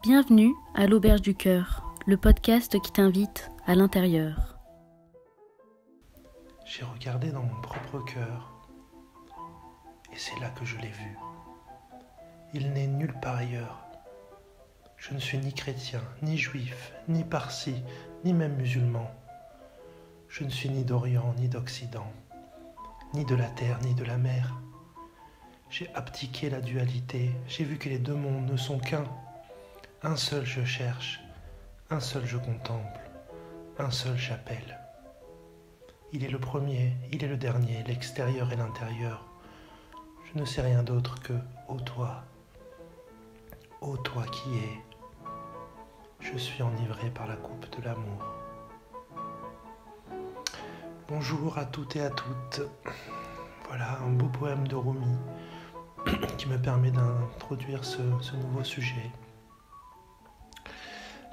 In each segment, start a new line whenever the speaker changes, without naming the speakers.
Bienvenue à l'Auberge du Cœur, le podcast qui t'invite à l'intérieur.
J'ai regardé dans mon propre cœur, et c'est là que je l'ai vu. Il n'est nulle part ailleurs. Je ne suis ni chrétien, ni juif, ni parsi, ni même musulman. Je ne suis ni d'Orient, ni d'Occident, ni de la terre, ni de la mer. J'ai abdiqué la dualité, j'ai vu que les deux mondes ne sont qu'un. Un seul je cherche, un seul je contemple, un seul j'appelle. Il est le premier, il est le dernier, l'extérieur et l'intérieur. Je ne sais rien d'autre que ô toi qui es. Je suis enivré par la coupe de l'amour. Bonjour à toutes et à toutes. Voilà un beau poème de Rumi qui me permet d'introduire ce nouveau sujet.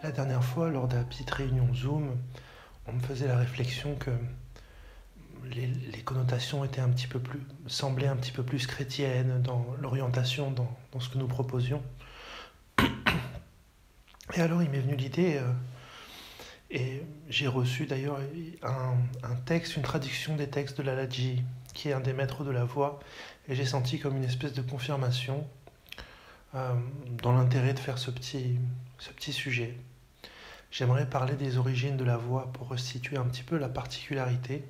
La dernière fois, lors de la petite réunion Zoom, on me faisait la réflexion que les connotations étaient semblaient un petit peu plus chrétiennes dans l'orientation, dans ce que nous proposions. Et alors il m'est venu l'idée, et j'ai reçu d'ailleurs un texte, une traduction des textes de Lalaji, qui est un des maîtres de la voix, et j'ai senti comme une espèce de confirmation dans l'intérêt de faire ce petit sujet. J'aimerais parler des origines de la voix pour restituer un petit peu la particularité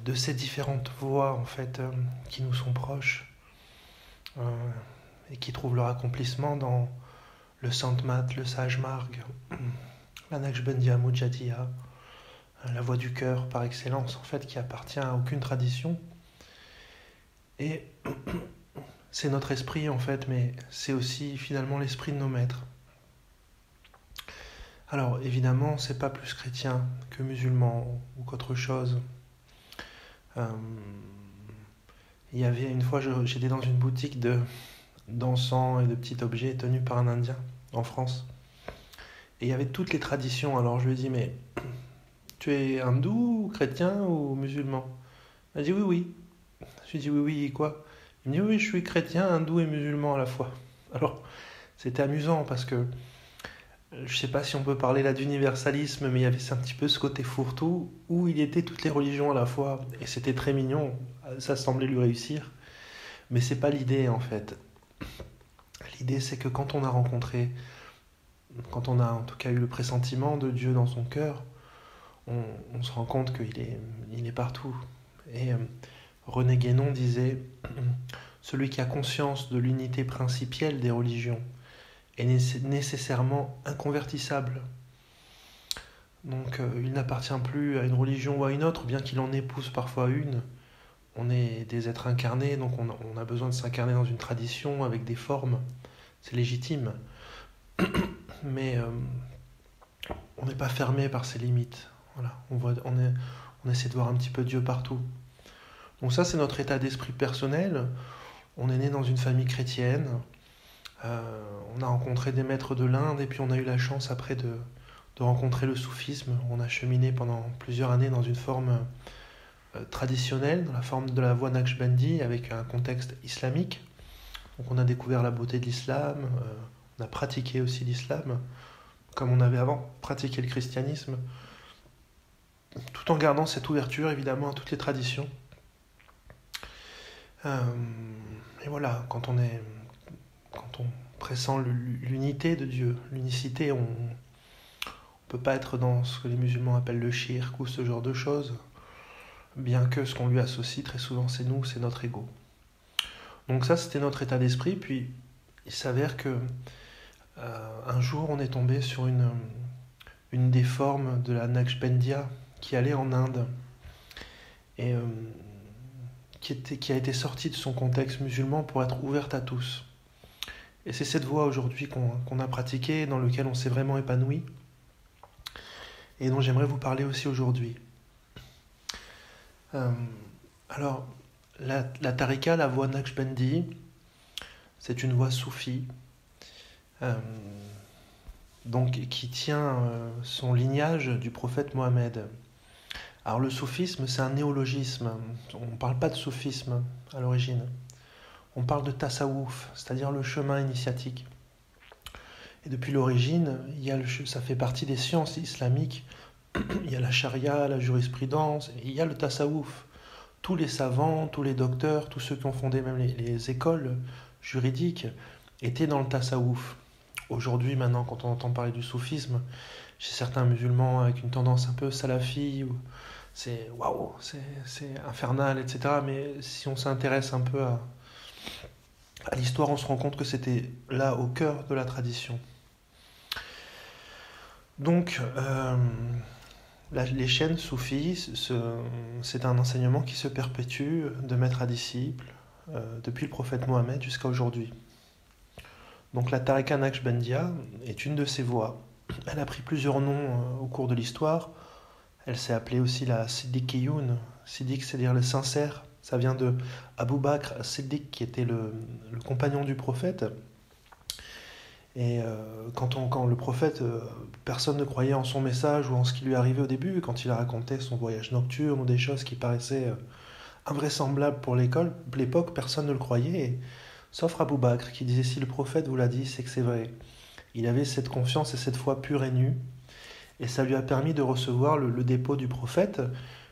de ces différentes voix en fait qui nous sont proches et qui trouvent leur accomplissement dans le Sant-Mat, le Sage Marg, la Naqshbandiya Mujaddiya, la voix du cœur par excellence en fait qui appartient à aucune tradition. Et c'est notre esprit en fait, mais c'est aussi finalement l'esprit de nos maîtres. Alors évidemment, c'est pas plus chrétien que musulman ou qu'autre chose. Il y avait une fois, j'étais dans une boutique d'encens et de petits objets tenus par un Indien en France. Et il y avait toutes les traditions. Alors je lui ai dit, mais tu es hindou, chrétien ou musulman? Il m'a dit oui. Je lui ai dit oui, quoi? Il me dit oui, je suis chrétien, hindou et musulman à la fois. Alors c'était amusant parce que je sais pas si on peut parler là d'universalisme, mais il y avait un petit peu ce côté fourre-tout où il y était toutes les religions à la fois, et c'était très mignon, ça semblait lui réussir, mais c'est pas l'idée en fait. L'idée c'est que quand on a en tout cas eu le pressentiment de Dieu dans son cœur, on se rend compte qu'il est partout. Et René Guénon disait « Celui qui a conscience de l'unité principielle des religions est nécessairement inconvertissable. Donc il n'appartient plus à une religion ou à une autre, bien qu'il en épouse parfois une. On est des êtres incarnés, donc on a besoin de s'incarner dans une tradition avec des formes, c'est légitime. Mais on n'est pas fermé par ses limites. Voilà, on essaie de voir un petit peu Dieu partout. Donc ça, c'est notre état d'esprit personnel. On est né dans une famille chrétienne. On a rencontré des maîtres de l'Inde et puis on a eu la chance après de rencontrer le soufisme. On a cheminé pendant plusieurs années dans une forme traditionnelle, dans la forme de la voie Naqshbandi avec un contexte islamique. Donc on a découvert la beauté de l'islam, on a pratiqué aussi l'islam, comme on avait avant pratiqué le christianisme, tout en gardant cette ouverture évidemment à toutes les traditions. Et voilà, quand on pressent l'unité de Dieu, l'unicité, on ne peut pas être dans ce que les musulmans appellent le shirk ou ce genre de choses, bien que ce qu'on lui associe très souvent c'est nous, c'est notre ego. Donc ça c'était notre état d'esprit, puis il s'avère que un jour on est tombé sur une des formes de la Naqshbandiya qui allait en Inde et qui a été sortie de son contexte musulman pour être ouverte à tous. Et c'est cette voie aujourd'hui qu'on a pratiquée, dans laquelle on s'est vraiment épanoui, et dont j'aimerais vous parler aussi aujourd'hui. Alors, la tariqa, la voie Naqshbandi, c'est une voie soufie, donc qui tient son lignage du prophète Mohammed. Alors le soufisme, c'est un néologisme, on ne parle pas de soufisme à l'origine. On parle de tasawwuf, c'est-à-dire le chemin initiatique. Et depuis l'origine, ça fait partie des sciences islamiques. Il y a la charia, la jurisprudence, et il y a le tasawwuf. Tous les savants, tous les docteurs, tous ceux qui ont fondé même les écoles juridiques étaient dans le tasawwuf. Aujourd'hui, maintenant, quand on entend parler du soufisme, chez certains musulmans avec une tendance un peu salafi, c'est waouh, c'est infernal, etc. Mais si on s'intéresse un peu à l'histoire, on se rend compte que c'était là au cœur de la tradition. Donc, les chaînes soufis, c'est un enseignement qui se perpétue de maître à disciple depuis le prophète Mohammed jusqu'à aujourd'hui. Donc la tariqa Naqshbandiya est une de ces voies. Elle a pris plusieurs noms au cours de l'histoire. Elle s'est appelée aussi la Siddiqiyoun. Siddiq, c'est-à-dire le sincère. Ça vient de Abu Bakr Siddiq, qui était le compagnon du prophète. Et quand le prophète, personne ne croyait en son message ou en ce qui lui arrivait au début, quand il racontait son voyage nocturne ou des choses qui paraissaient invraisemblables pour l'époque, personne ne le croyait, sauf Abu Bakr, qui disait si le prophète vous l'a dit, c'est que c'est vrai. Il avait cette confiance et cette foi pure et nue, et ça lui a permis de recevoir le dépôt du prophète,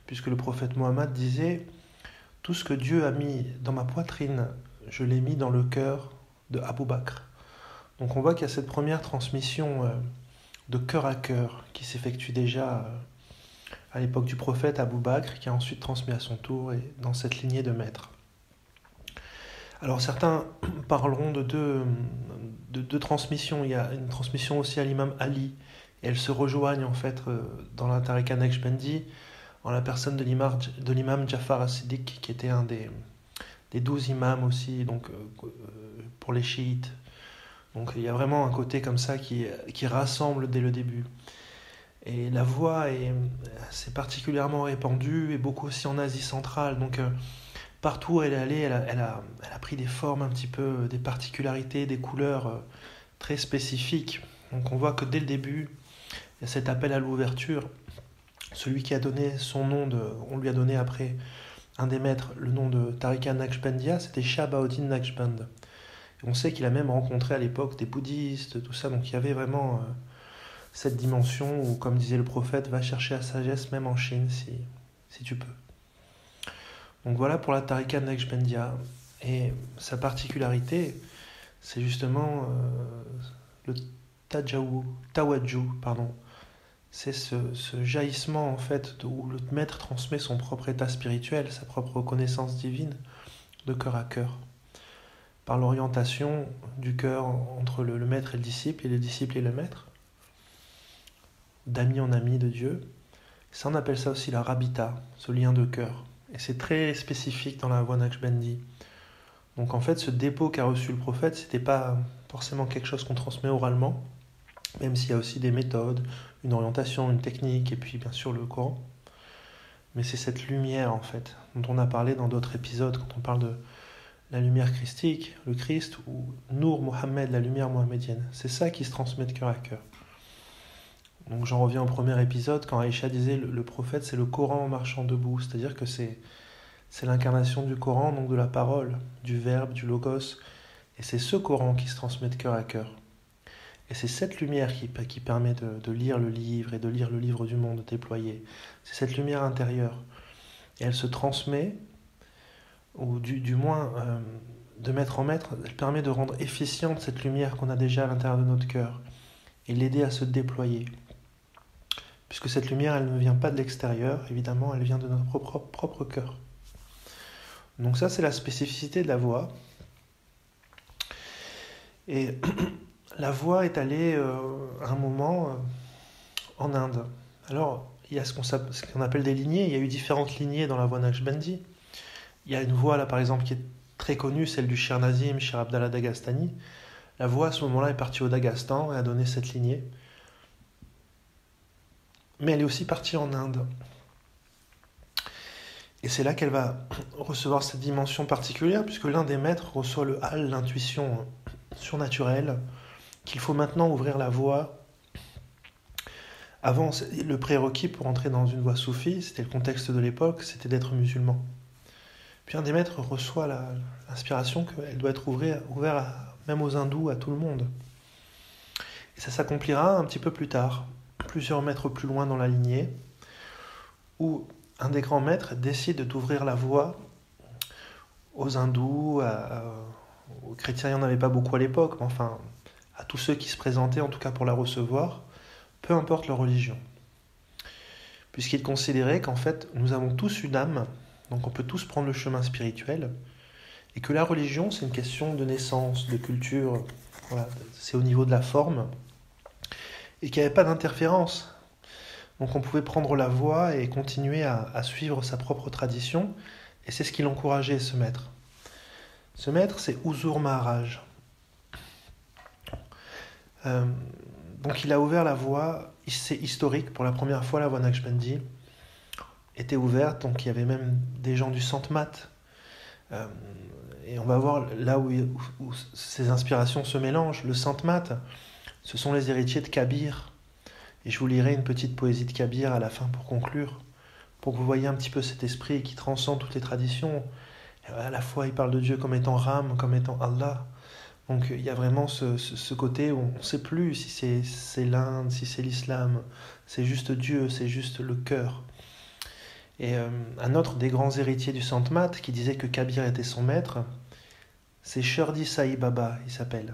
puisque le prophète Mohammed disait « Tout ce que Dieu a mis dans ma poitrine, je l'ai mis dans le cœur de Abu Bakr ». Donc on voit qu'il y a cette première transmission de cœur à cœur qui s'effectue déjà à l'époque du prophète Abu Bakr, qui a ensuite transmis à son tour et dans cette lignée de maîtres. Alors certains parleront de deux transmissions. Il y a une transmission aussi à l'imam Ali, et elles se rejoignent en fait dans la tariqa Naqshbandi, en la personne de l'imam Jafar as-Siddiq, qui était un des 12 imams aussi, donc pour les chiites. Donc il y a vraiment un côté comme ça qui rassemble dès le début. Et la voix c'est particulièrement répandue, et beaucoup aussi en Asie centrale. Donc partout où elle est allée, elle a pris des formes un petit peu, des particularités, des couleurs très spécifiques. Donc on voit que dès le début, il y a cet appel à l'ouverture. Celui qui a donné son nom, on lui a donné après un des maîtres le nom de tariqa Naqshbandiya, c'était Shah Bahauddin Naqshband. On sait qu'il a même rencontré à l'époque des bouddhistes, tout ça, donc il y avait vraiment cette dimension où, comme disait le prophète, va chercher la sagesse même en Chine si tu peux. Donc voilà pour la tariqa Naqshbandiya. Et sa particularité, c'est justement le tawajjuh, c'est ce jaillissement en fait où le maître transmet son propre état spirituel, sa propre connaissance divine de cœur à cœur, par l'orientation du cœur entre le maître et le disciple et le maître, d'ami en ami de Dieu. Ça, on appelle ça aussi la rabita, ce lien de cœur. Et c'est très spécifique dans la voie Naqshbandi. Donc en fait, ce dépôt qu'a reçu le prophète, c'était pas forcément quelque chose qu'on transmet oralement, même s'il y a aussi des méthodes, une orientation, une technique, et puis bien sûr le Coran. Mais c'est cette lumière en fait, dont on a parlé dans d'autres épisodes, quand on parle de la lumière christique, le Christ, ou Nour Mohammed, la lumière mohammedienne. C'est ça qui se transmet de cœur à cœur. Donc j'en reviens au premier épisode, quand Aïcha disait le prophète, c'est le Coran en marchant debout, c'est-à-dire que c'est l'incarnation du Coran, donc de la parole, du verbe, du logos, et c'est ce Coran qui se transmet de cœur à cœur. Et c'est cette lumière qui permet de lire le livre et de lire le livre du monde déployé. C'est cette lumière intérieure. Et elle se transmet, ou du moins de maître en maître, elle permet de rendre efficiente cette lumière qu'on a déjà à l'intérieur de notre cœur et l'aider à se déployer. Puisque cette lumière, elle ne vient pas de l'extérieur, évidemment, elle vient de notre propre cœur. Donc ça, c'est la spécificité de la voix. Et la voix est allée à un moment en Inde. Alors, il y a ce qu'on appelle des lignées. Il y a eu différentes lignées dans la voie Naqshbandi. Il y a une voix, là, par exemple, qui est très connue, celle du Shir Nazim, Shir Abdallah Dagastani. La voix, à ce moment-là, est partie au Daghestan et a donné cette lignée. Mais elle est aussi partie en Inde. Et c'est là qu'elle va recevoir cette dimension particulière, puisque l'un des maîtres reçoit le hal, l'intuition surnaturelle, qu'il faut maintenant ouvrir la voie. Avant, le prérequis pour entrer dans une voie soufie, c'était le contexte de l'époque, c'était d'être musulman. Puis un des maîtres reçoit l'inspiration qu'elle doit être ouverte même aux hindous, à tout le monde. Et ça s'accomplira un petit peu plus tard, plusieurs mètres plus loin dans la lignée, où un des grands maîtres décide d'ouvrir la voie aux hindous, aux chrétiens, il n'y en avait pas beaucoup à l'époque, mais enfin, à tous ceux qui se présentaient, en tout cas pour la recevoir, peu importe leur religion. Puisqu'il considérait qu'en fait, nous avons tous une âme, donc on peut tous prendre le chemin spirituel, et que la religion, c'est une question de naissance, de culture, voilà, c'est au niveau de la forme, et qu'il n'y avait pas d'interférence. Donc on pouvait prendre la voie et continuer à suivre sa propre tradition, et c'est ce qui l'encourageait, ce maître. Ce maître, c'est Huzur Maharaj. Donc il a ouvert la voie, c'est historique, pour la première fois la voie Naqshbandi était ouverte, donc il y avait même des gens du Sant Mat. Et on va voir là où ces inspirations se mélangent. Le Sant Mat, ce sont les héritiers de Kabir. Et je vous lirai une petite poésie de Kabir à la fin pour conclure, pour que vous voyez un petit peu cet esprit qui transcende toutes les traditions. Et à la fois, il parle de Dieu comme étant Ram, comme étant Allah. Donc il y a vraiment ce côté où on ne sait plus si c'est l'Inde, si c'est l'islam, c'est juste Dieu, c'est juste le cœur. Et un autre des grands héritiers du Sant Mat qui disait que Kabir était son maître, c'est Shirdi Sai Baba, il s'appelle.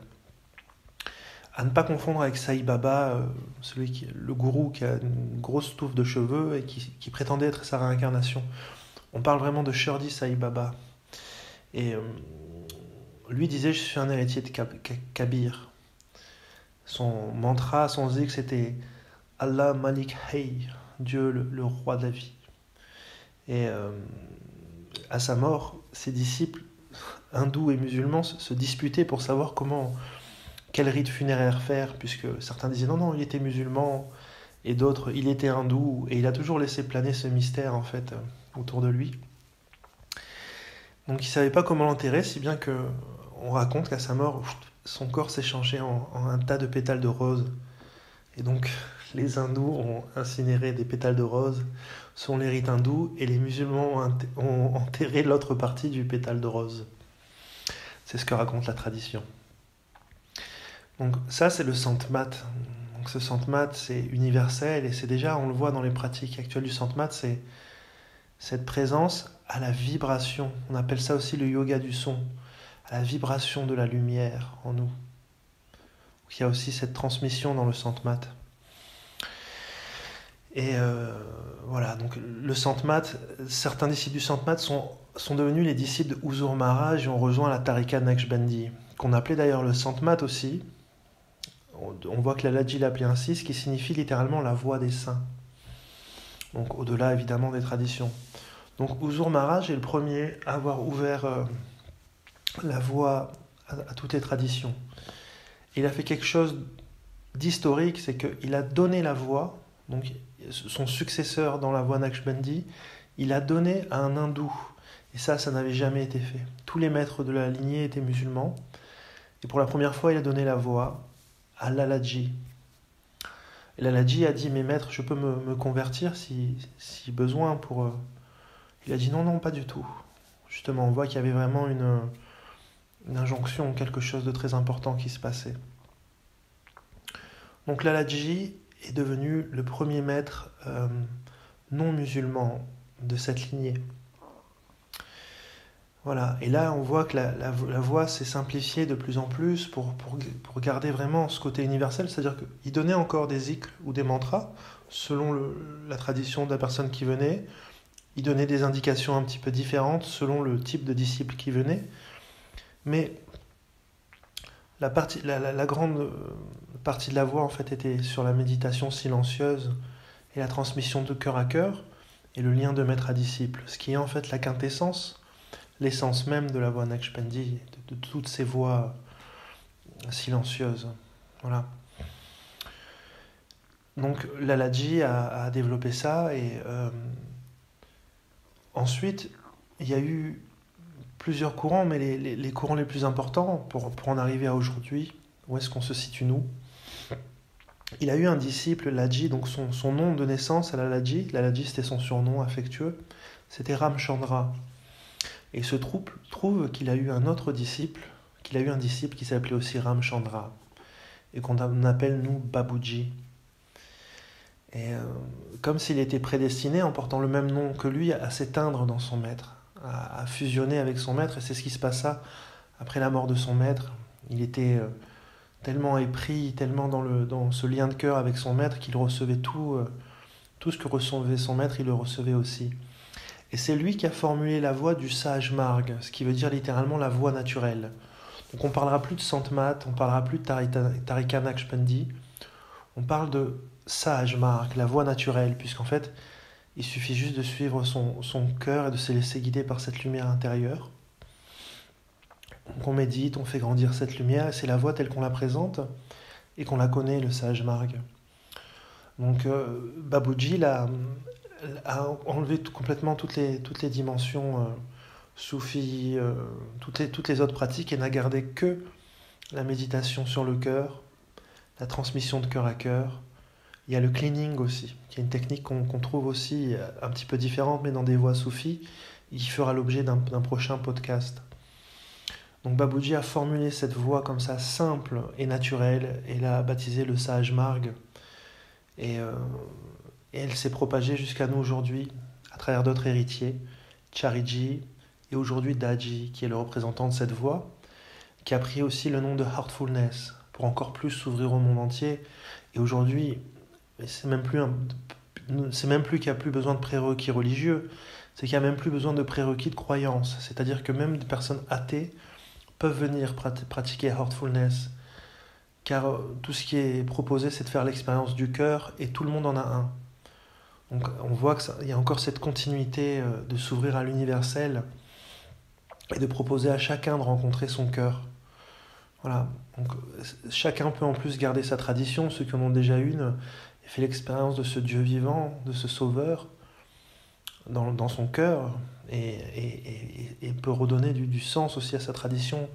À ne pas confondre avec Sai Baba, le gourou qui a une grosse touffe de cheveux et qui prétendait être sa réincarnation. On parle vraiment de Shirdi Sai Baba. Et lui disait, je suis un héritier de Kabir. Son mantra, son zikr, c'était Allah Malik Hay, Dieu le roi de la vie. Et à sa mort, ses disciples hindous et musulmans se disputaient pour savoir quel rite funéraire faire, puisque certains disaient non, il était musulman, et d'autres, il était hindou, et il a toujours laissé planer ce mystère, en fait, autour de lui. Donc il ne savait pas comment l'enterrer, si bien qu'on raconte qu'à sa mort, son corps s'est changé en un tas de pétales de rose. Et donc les hindous ont incinéré des pétales de rose, sont les rites hindous, et les musulmans ont enterré l'autre partie du pétale de rose. C'est ce que raconte la tradition. Donc ça, c'est le Sant Mat. Donc ce Sant Mat, c'est universel, et c'est déjà, on le voit dans les pratiques actuelles du Sant Mat, c'est cette présence à la vibration. On appelle ça aussi le yoga du son, à la vibration de la lumière en nous. Donc, il y a aussi cette transmission dans le Sant Mat. Et voilà, donc le Sant Mat, certains disciples du Sant Mat sont devenus les disciples de Huzur Maharaj et ont rejoint la Tariqa Naqshbandi, qu'on appelait d'ailleurs le Sant Mat aussi. On voit que la Ladji l'appelait ainsi, ce qui signifie littéralement la voie des saints. Donc au-delà évidemment des traditions. Donc Huzur Maharaj est le premier à avoir ouvert la voie à toutes les traditions. Il a fait quelque chose d'historique, c'est qu'il a donné la voie, donc son successeur dans la voie Naqshbandi, il a donné à un hindou. Et ça n'avait jamais été fait. Tous les maîtres de la lignée étaient musulmans. Et pour la première fois, il a donné la voie à Lalaji. Et Lalaji a dit, mais maître, je peux me convertir si besoin pour... Il a dit non, pas du tout. Justement, on voit qu'il y avait vraiment une injonction, quelque chose de très important qui se passait. Donc Lalaji est devenu le premier maître non musulman de cette lignée. Voilà, et là on voit que la voie s'est simplifiée de plus en plus pour garder vraiment ce côté universel, c'est-à-dire qu'il donnait encore des zikrs ou des mantras selon la tradition de la personne qui venait, il donnait des indications un petit peu différentes selon le type de disciple qui venait, mais la grande partie de la voie en fait était sur la méditation silencieuse et la transmission de cœur à cœur et le lien de maître à disciple, ce qui est en fait la quintessence, l'essence même de la voie Naqshbandi, de toutes ces voies silencieuses. Voilà. Donc Lalaji a développé ça et ensuite il y a eu plusieurs courants, mais les courants les plus importants pour en arriver à aujourd'hui, où est-ce qu'on se situe nous? Il a eu un disciple, Laji, donc son nom de naissance à Lalaji c'était son surnom affectueux, c'était Ramchandra. Et il se trouve qu'il a eu un disciple qui s'appelait aussi Ramchandra. et qu'on appelle nous Babuji. Et comme s'il était prédestiné, en portant le même nom que lui, à s'éteindre dans son maître, à fusionner avec son maître, et c'est ce qui se passa après la mort de son maître. Il était tellement épris, tellement dans ce lien de cœur avec son maître qu'il recevait tout ce que recevait son maître, il le recevait aussi. Et c'est lui qui a formulé la voie du sage marg, ce qui veut dire littéralement la voie naturelle. Donc on parlera plus de Santmat, on parlera plus de Tariqa Naqshbandi, on parle de sage marg, la voie naturelle, puisqu'en fait, il suffit juste de suivre son cœur et de se laisser guider par cette lumière intérieure. Donc on médite, on fait grandir cette lumière, et c'est la voie telle qu'on la présente et qu'on la connaît, le sage marg. Donc Babuji a enlevé complètement toutes les dimensions soufis, toutes les autres pratiques, et n'a gardé que la méditation sur le cœur, la transmission de cœur à cœur. Il y a le cleaning aussi, qui est une technique qu'on trouve aussi un petit peu différente, mais dans des voies soufis, et qui fera l'objet d'un prochain podcast. Donc Babuji a formulé cette voie comme ça, simple et naturelle, et l'a baptisée le sage marg. Et elle s'est propagée jusqu'à nous aujourd'hui, à travers d'autres héritiers, Chariji, et aujourd'hui Daji, qui est le représentant de cette voie, qui a pris aussi le nom de Heartfulness, pour encore plus s'ouvrir au monde entier. Et aujourd'hui, c'est même plus qu'il n'y a plus besoin de prérequis religieux, c'est qu'il n'y a même plus besoin de prérequis de croyance. C'est-à-dire que même des personnes athées peuvent venir pratiquer Heartfulness, car tout ce qui est proposé, c'est de faire l'expérience du cœur, et tout le monde en a un. Donc on voit qu'il y a encore cette continuité de s'ouvrir à l'universel, et de proposer à chacun de rencontrer son cœur. Voilà. Donc chacun peut en plus garder sa tradition, ceux qui en ont déjà une, et fait l'expérience de ce Dieu vivant, de ce Sauveur, dans son cœur, et peut redonner du sens aussi à sa tradition,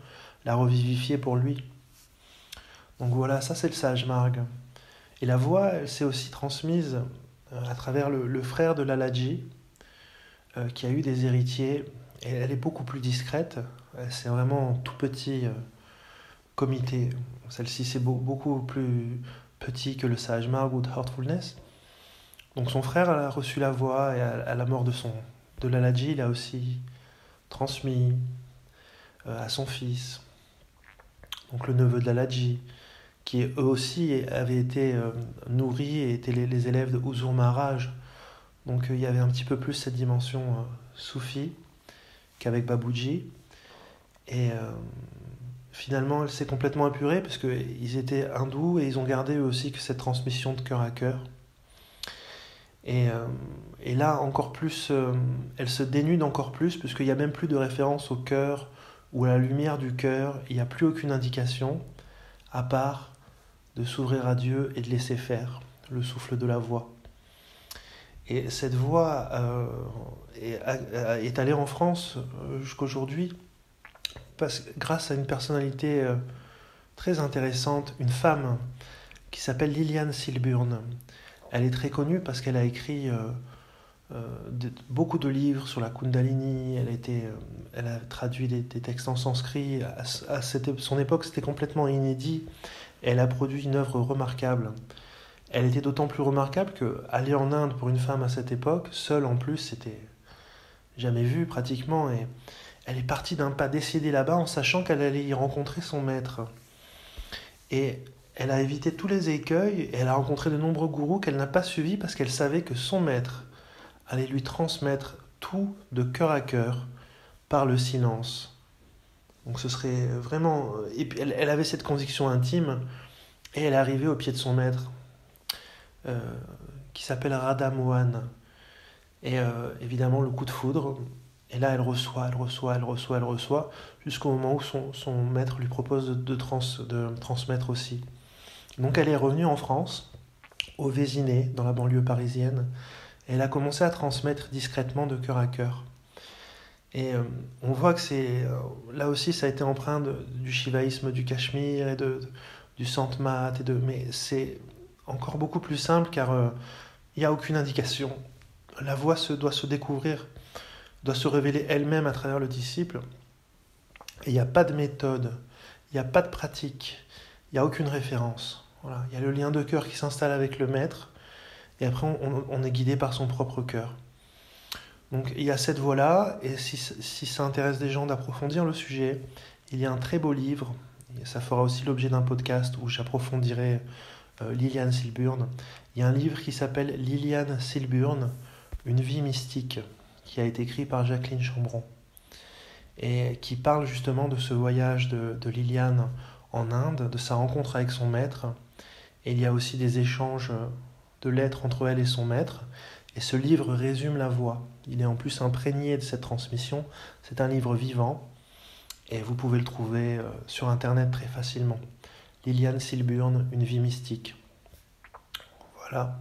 la revivifier pour lui. Donc voilà, ça c'est le sage marg. Et la voix, elle s'est aussi transmise à travers le frère de Lalaji, qui a eu des héritiers, et elle est beaucoup plus discrète, c'est vraiment un tout petit comité. Celle-ci c'est beaucoup plus petit que le sage marg ou de Heartfulness. Donc son frère a reçu la voix, et à la mort de Lalaji, il a aussi transmis à son fils, donc le neveu de Lalaji, qui eux aussi avaient été nourris et étaient les élèves de Huzur Maharaj. Donc il y avait un petit peu plus cette dimension soufi qu'avec Babuji. Et finalement, elle s'est complètement épurée, parce qu'ils étaient hindous, et ils ont gardé eux aussi que cette transmission de cœur à cœur. Et là, encore plus, elle se dénude encore plus, puisqu'il n'y a même plus de référence au cœur ou à la lumière du cœur. Il n'y a plus aucune indication, à part de s'ouvrir à Dieu et de laisser faire le souffle de la voix. Et cette voix est allée en France jusqu'aujourd'hui, grâce à une personnalité très intéressante, une femme qui s'appelle Liliane Silburn. Elle est très connue parce qu'elle a écrit beaucoup de livres sur la Kundalini. Elle a traduit des textes en sanskrit. Son époque, c'était complètement inédit. Elle a produit une œuvre remarquable. Elle était d'autant plus remarquable qu'aller en Inde pour une femme à cette époque, seule en plus, c'était jamais vu pratiquement. Et elle est partie d'un pas décidé là-bas en sachant qu'elle allait y rencontrer son maître. Et elle a évité tous les écueils, et elle a rencontré de nombreux gourous qu'elle n'a pas suivis parce qu'elle savait que son maître allait lui transmettre tout de cœur à cœur par le silence. Donc ce serait vraiment... Et puis elle avait cette conviction intime, et elle est arrivée au pied de son maître, qui s'appelle Radha Mohan. Et évidemment, le coup de foudre, et là elle reçoit, jusqu'au moment où son maître lui propose de transmettre aussi. Donc elle est revenue en France, au Vésiné, dans la banlieue parisienne, et elle a commencé à transmettre discrètement de cœur à cœur. Et on voit que là aussi ça a été empreint du shivaïsme du Cachemire et du Santmat, mais c'est encore beaucoup plus simple, car il n'y a aucune indication. La voix doit se découvrir, doit se révéler elle-même à travers le disciple. Et il n'y a pas de méthode, il n'y a pas de pratique, il n'y a aucune référence. Voilà. Il y a le lien de cœur qui s'installe avec le maître, et après on est guidé par son propre cœur. Donc il y a cette voie-là, et si ça intéresse des gens d'approfondir le sujet, il y a un très beau livre, et ça fera aussi l'objet d'un podcast où j'approfondirai Liliane Silburn. Il y a un livre qui s'appelle Liliane Silburn, Une vie mystique, qui a été écrit par Jacqueline Chambron, et qui parle justement de ce voyage de Liliane en Inde, de sa rencontre avec son maître. Et il y a aussi des échanges de lettres entre elle et son maître. Et ce livre résume la voie. Il est en plus imprégné de cette transmission. C'est un livre vivant. Et vous pouvez le trouver sur Internet très facilement. Liliane Silburn, Une vie mystique. Voilà.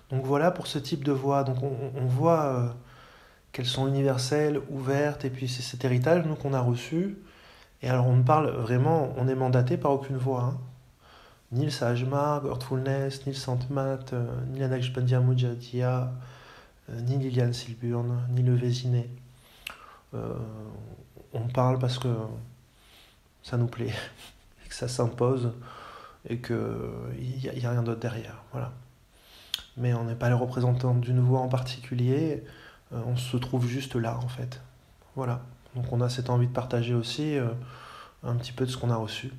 Donc voilà pour ce type de voie. Donc on voit qu'elles sont universelles, ouvertes. Et puis c'est cet héritage nous, qu'on a reçu. Et alors on parle vraiment, on est mandaté par aucune voie. Hein. Ni le Sajma, Heartfulness, ni le Sainte-Matte, ni la Naqshbandiya Mujahidiyya, ni Liliane Silburn, ni le Vésiné. On parle parce que ça nous plaît, et que ça s'impose, et qu'il n'y a rien d'autre derrière. Voilà. Mais on n'est pas les représentants d'une voix en particulier, on se trouve juste là en fait. Voilà. Donc on a cette envie de partager aussi un petit peu de ce qu'on a reçu.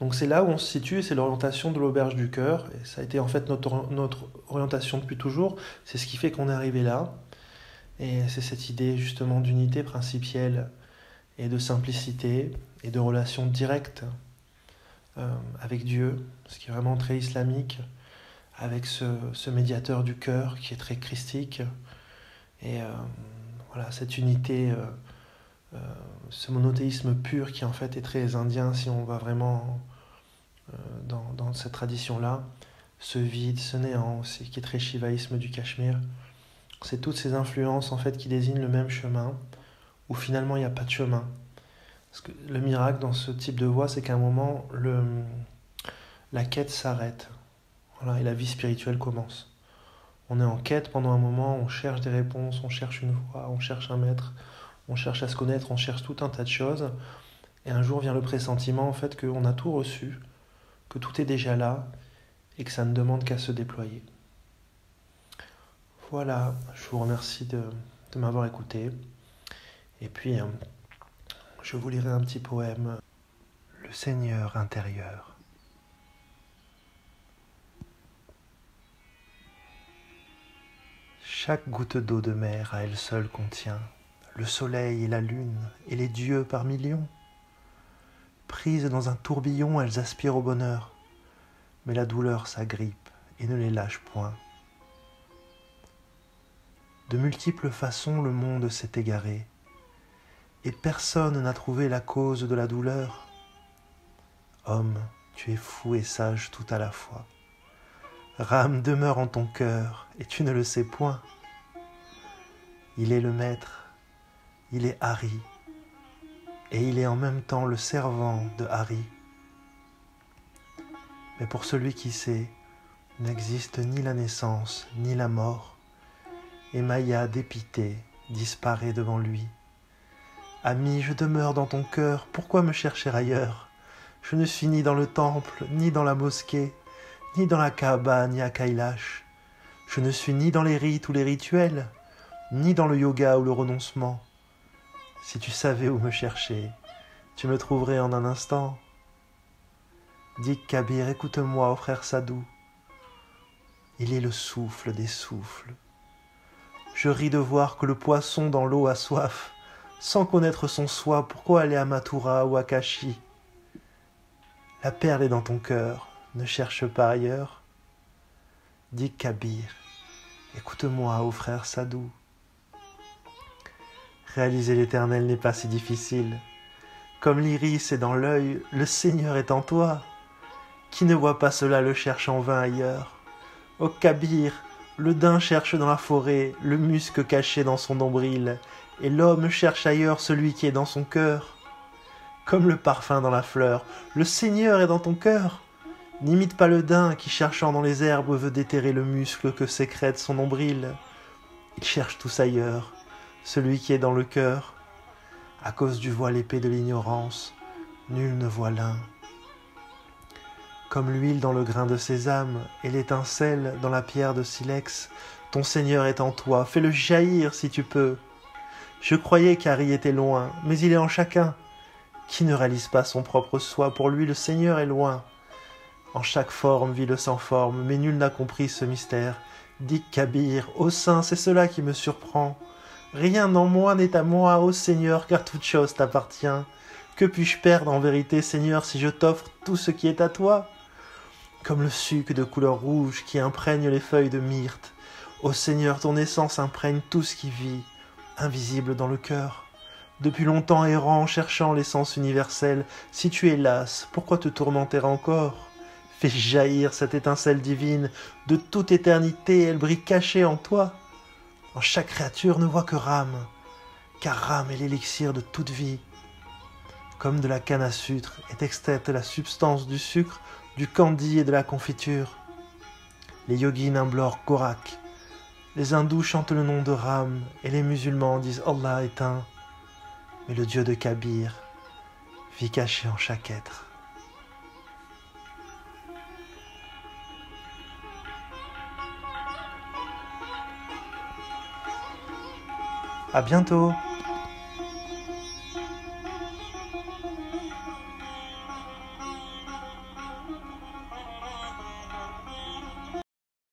Donc c'est là où on se situe, c'est l'orientation de l'auberge du cœur, et ça a été en fait notre orientation depuis toujours, c'est ce qui fait qu'on est arrivé là, et c'est cette idée justement d'unité principielle, et de simplicité, et de relation directe avec Dieu, ce qui est vraiment très islamique, avec ce médiateur du cœur qui est très christique, et voilà, cette unité, ce monothéisme pur qui en fait est très indien si on va vraiment dans cette tradition-là, ce vide, ce néant aussi, qui est très shivaïsme du Cachemire. C'est toutes ces influences en fait qui désignent le même chemin, où finalement il n'y a pas de chemin. Parce que le miracle dans ce type de voie, c'est qu'à un moment, la quête s'arrête. Voilà, et la vie spirituelle commence. On est en quête pendant un moment, on cherche des réponses, on cherche une voie, on cherche un maître, on cherche à se connaître, on cherche tout un tas de choses. Et un jour vient le pressentiment en fait qu'on a tout reçu, que tout est déjà là, et que ça ne demande qu'à se déployer. Voilà, je vous remercie de m'avoir écouté. Et puis, je vous lirai un petit poème, Le Seigneur intérieur. Chaque goutte d'eau de mer à elle seule contient le soleil et la lune et les dieux par millions. Prises dans un tourbillon, elles aspirent au bonheur, mais la douleur s'agrippe et ne les lâche point. De multiples façons le monde s'est égaré, et personne n'a trouvé la cause de la douleur. Homme, tu es fou et sage tout à la fois. Rame demeure en ton cœur, et tu ne le sais point. Il est le maître, il est Hari, et il est en même temps le servant de Hari. Mais pour celui qui sait, n'existe ni la naissance, ni la mort, et Maya, dépitée, disparaît devant lui. Ami, je demeure dans ton cœur, pourquoi me chercher ailleurs? Je ne suis ni dans le temple, ni dans la mosquée, ni dans la Kaaba, ni à Kailash. Je ne suis ni dans les rites ou les rituels, ni dans le yoga ou le renoncement. Si tu savais où me chercher, tu me trouverais en un instant. Dis Kabir, écoute-moi, ô frère Sadhu. Il est le souffle des souffles. Je ris de voir que le poisson dans l'eau a soif, sans connaître son soi, pourquoi aller à Mathura ou à Kashi? La perle est dans ton cœur, ne cherche pas ailleurs. Dis Kabir, écoute-moi, ô frère Sadhu. Réaliser l'éternel n'est pas si difficile. Comme l'iris est dans l'œil, le Seigneur est en toi. Qui ne voit pas cela le cherche en vain ailleurs. Ô Kabir, le daim cherche dans la forêt le musc caché dans son nombril, et l'homme cherche ailleurs celui qui est dans son cœur. Comme le parfum dans la fleur, le Seigneur est dans ton cœur. N'imite pas le daim qui, cherchant dans les herbes, veut déterrer le muscle que sécrète son nombril. Ils cherchent tous ailleurs celui qui est dans le cœur. À cause du voile épais de l'ignorance, nul ne voit l'un. Comme l'huile dans le grain de sésame et l'étincelle dans la pierre de silex, ton Seigneur est en toi, fais-le jaillir si tu peux. Je croyais qu'Harry était loin, mais il est en chacun. Qui ne réalise pas son propre soi, pour lui le Seigneur est loin. En chaque forme vit le sans forme, mais nul n'a compris ce mystère. Dick Kabir, ô saint, c'est cela qui me surprend. Rien en moi n'est à moi, ô Seigneur, car toute chose t'appartient. Que puis-je perdre en vérité, Seigneur, si je t'offre tout ce qui est à toi? Comme le suc de couleur rouge qui imprègne les feuilles de myrte, ô Seigneur, ton essence imprègne tout ce qui vit, invisible dans le cœur. Depuis longtemps errant, cherchant l'essence universelle, si tu es lasse, pourquoi te tourmenter encore? Fais jaillir cette étincelle divine, de toute éternité, elle brille cachée en toi. En chaque créature ne voit que Ram, car Ram est l'élixir de toute vie. Comme de la canne à sucre est extraite la substance du sucre, du candy et de la confiture. Les yogis implorent Gorak, les hindous chantent le nom de Ram, et les musulmans disent Allah est un. Mais le Dieu de Kabir vit caché en chaque être. À bientôt!